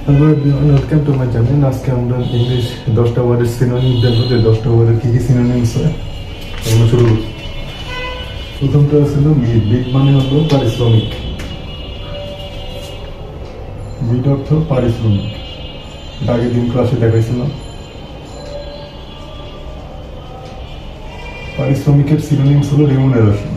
Hello everyone, welcome to my channel. আজকে আমরা English 10টা ওয়ার্ডের সিনোনিম দেখবো, যে 10টা ওয়ার্ডের কী কী সিনোনিমস হয়। আমরা শুরু করি। প্রথমটা ছিল মিড। মিড মানে হলো পারিশ্রমিক। মিড অর্থ পারিশ্রমিক। এটা আগের দিন ক্লাসে দেখাইছিলাম। পারিশ্রমিকের সিনোনিমস হলো রেমুনারেশন।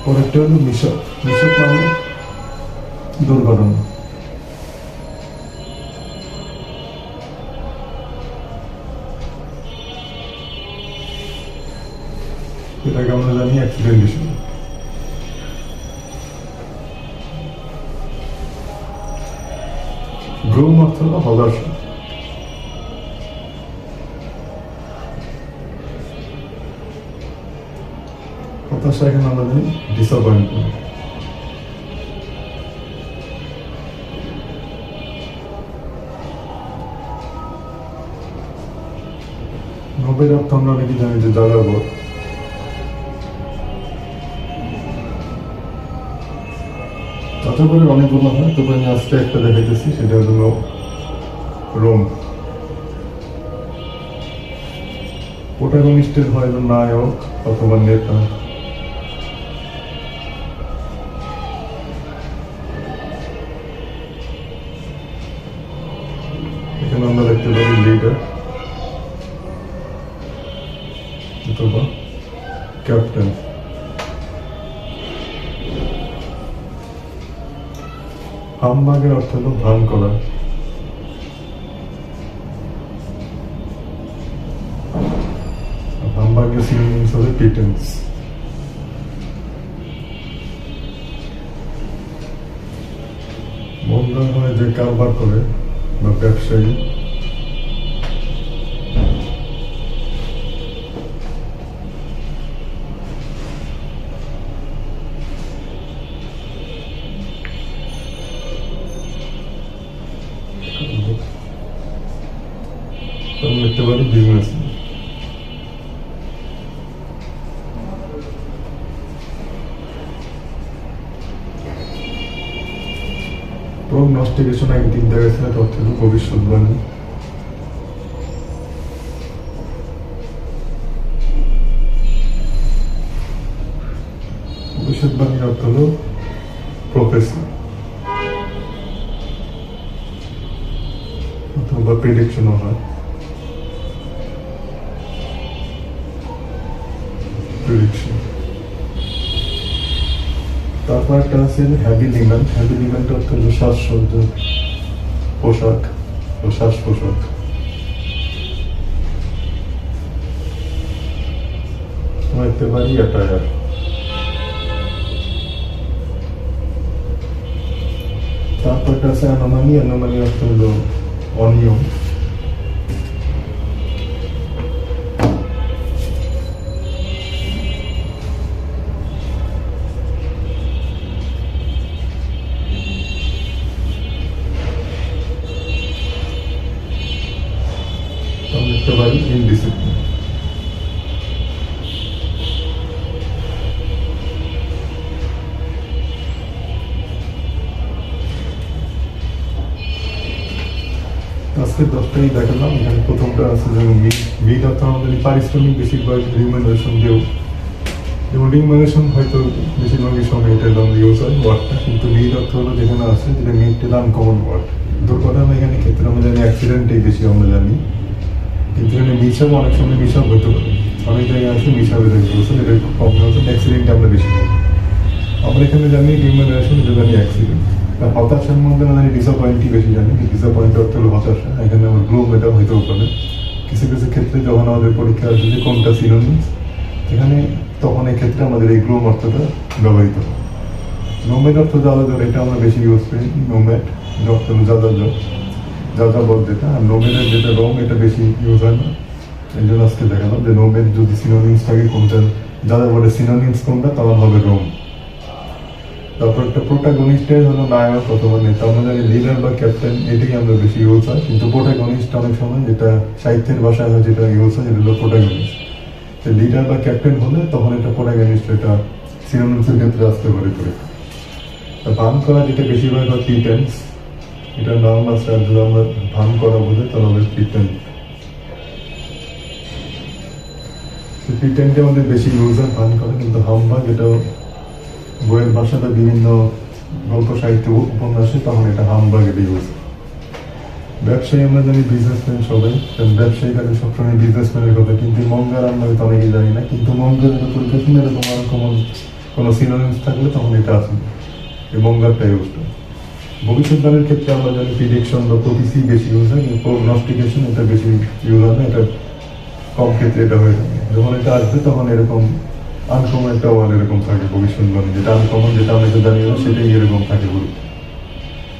পরেরটা হলো মিশক। মিশক মানে দুর্ঘটনা। এটাকে আমরা জানি অ্যাক্সিডেন্ট ইস্যু। গ্রুম অর্থ হলো হতাশা। হতাশা এখানে আমরা জানি ডিসঅ্যাপয়েন্টমেন্ট। নোবের অর্থ আমরা অনেকে জানি যে যাযাবর। যাযাবরের অনেকগুলো হয়, তবে আমি আজকে একটা দেখাইতেছি, সেটা হলো রোম। প্রোটাগনিস্টের হয় নায়ক অথবা নেতা। এখানে আমরা দেখতে পারি লিডার অথবা ক্যাপ্টেন। হামবাগের অর্থ হলো ভান করা। হামবাগের সিনোনিমস হলো প্রিটেন্স। মূলধন হয় যে কারবার করে বা ব্যবসায়ী। দেখতে পারি বিজনেস। প্রগনোস্টিকেশন একদিক দেখাচ্ছে, অর্থ হলো ভবিষ্যৎবাণী। ভবিষ্যৎবাণীর অর্থ হলো প্রফেসি অথবা প্রেডিকশনও হয়। প্রেডিকশন। তারপর একটা আছে হ্যাবিলিমেন্ট। হ্যাবিলিমেন্ট অর্থ হলো সাজসজ্জা, পোশাক ও শ্বাস পোশাক। দেখতে পারি অ্যাটায়ার। তারপর একটা আছে অ্যানোমালি। অ্যানোমালি অর্থ হলো অনিয়ম। দেখতে পারি ইনডিসিপ্লিন। আজকে 10টাই দেখালাম। এখানে প্রথমটা আছে যেমন মিড অর্থ আমাদের পারিশ্রমিক, বেশিরভাগ রিমুনারেশন দেও। যেমন রিমুনারেশন হয়তো বেশিরভাগই সময় এটা আমরা ইউজ হয় ওয়ার্ডটা, কিন্তু মিড অর্থ হলো যেখানে আছে যেটা মিডটা আনকমন ওয়ার্ড। দুর্ঘটনা এখানে ক্ষেত্রে আমরা জানি অ্যাক্সিডেন্টেই বেশি আমরা জানি, কিন্তু এখানে মিশাব অনেক সময় মিশাব হতে পারে। অনেক জায়গায় আছে মিশাবে বলছেন, এটা একটু কম হচ্ছে। অ্যাক্সিডেন্ট আমরা বেশি করি। আমরা এখানে জানি রিমুনারেশন, এটা জানি অ্যাক্সিডেন্ট। হতাশার মধ্যে আমরা জানি ডিসঅ্যাপয়েন্টই বেশি জানি। ডিসঅ্যাপয়েন্ট অর্থ হলো হতাশা। এখানে আমার গ্রুম এটা হইতেও পারে। কিছু কিছু ক্ষেত্রে যখন আমাদের পরীক্ষা আসবে যে কোনটা সিনোনিমস, এখানে তখন এই ক্ষেত্রে আমাদের এই গ্রুম অর্থটা ব্যবহৃত হয়। নোমেড অর্থ যাযাবর, এটা আমরা বেশি ইউজ করি। নোমেড অর্থ হলো যাযাবর যেটা। আর নোমেডের যেটা রোম, এটা বেশি ইউজ হয় না। এই জন্য আজকে দেখালাম যে নোমেড যদি সিনোনিমস থাকে কোনটা, যাযাবরের সিনোনিমস কোনটা, তখন হবে রোম। তারপর একটা প্রোটাগনিস্টের হলো নায়ক অথবা নেতা। আমরা জানি লিডার বা ক্যাপ্টেন, এটাই আমরা বেশি ইউজ হয়। কিন্তু প্রোটাগনিস্ট অনেক সময় যেটা সাহিত্যের ভাষায় হয়, যেটা ইউজ হয়, যেটা হলো প্রোটাগনিস্ট। লিডার বা ক্যাপ্টেন হলে তখন এটা প্রোটাগনিস্ট, এটা সিনোনিমসের ক্ষেত্রে আসতে পারে করে। ভান করা যেটা বেশিরভাগ হয় প্রিটেন্স, এটা নাম আছে, আর যদি আমরা ভান করা বোঝে তাহলে প্রিটেন্ট। প্রিটেন্টে আমাদের বেশি ইউজ হয় ভান করে, কিন্তু হাম্বা যেটা বইয়ের ভাষাটা বিভিন্ন গল্প সাহিত্য উপন্যাসে, তখন এটা হামবাগের ইউজ। ব্যবসায়ী আমরা জানি বিজনেসম্যান সবাই, ব্যবসায়ী কাজে সবসময় বিজনেসম্যানের কথা, কিন্তু মঙ্গার আমরা হয়তো অনেকেই জানি না। কিন্তু মঙ্গার পরিকল্পনা এরকম আর কোনো সিনোনিমস থাকলে তখন এটা আছে, এই মঙ্গারটা ইউজটা। ভবিষ্যৎবাণীর ক্ষেত্রে আমরা জানি প্রিডিকশন বা প্রপিসি বেশি ইউজ হয়, কিন্তু প্রগনোস্টিকেশন এটা বেশি ইউজ হয় না, এটা কম ক্ষেত্রে এটা হয়ে থাকে। যখন এটা আসবে তখন এরকম আনকমন একটা ওয়ার্ড এরকম থাকে ভবিষ্যৎবাণী, যেটা আনকমন, যেটা আমরা জানি না সেটাই এরকম থাকে বলি।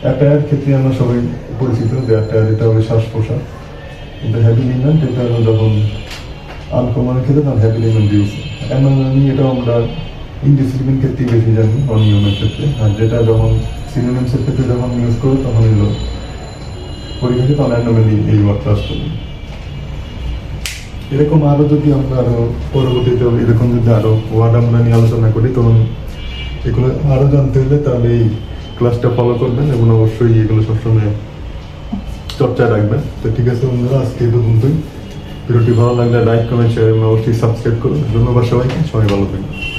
অ্যাটায়ার ক্ষেত্রে আমরা সবাই পরিচিত যে অ্যাটায়ার, এটা হলো শ্বাস প্রশ্বাস, কিন্তু হ্যাবিলিমেন্ট এটা হলো যখন আনকমনের ক্ষেত্রে তখন হ্যাবিলিমেন্ট ইউজ। অ্যানোমি এটা আমরা ইনডিসিপ্লিন ক্ষেত্রে বেশি জানি, অনিয়মের ক্ষেত্রে। আর যেটা যখন সিনোনিমসের ক্ষেত্রে যখন ইউজ করো তখন এলো পরীক্ষাতে তখন অ্যানোমালি এই ওয়ার্ডটা আসতে পারে। এরকম আরো যদি আমরা আরো পরবর্তীতে এরকম যদি আরো ওয়ার্ড আমরা নিয়ে আলোচনা করি, তখন এগুলো আরো জানতে হলে তাহলে এই ক্লাসটা ফলো করবেন এবং অবশ্যই এগুলো সবসময় চর্চা রাখবেন। তো ঠিক আছে বন্ধুরা, আজকে এই পর্যন্তই। ভিডিওটি ভালো লাগলে লাইক, কমেন্ট, শেয়ার এবং অবশ্যই সাবস্ক্রাইব করুন। ধন্যবাদ সবাইকে, সবাই ভালো থাকবেন।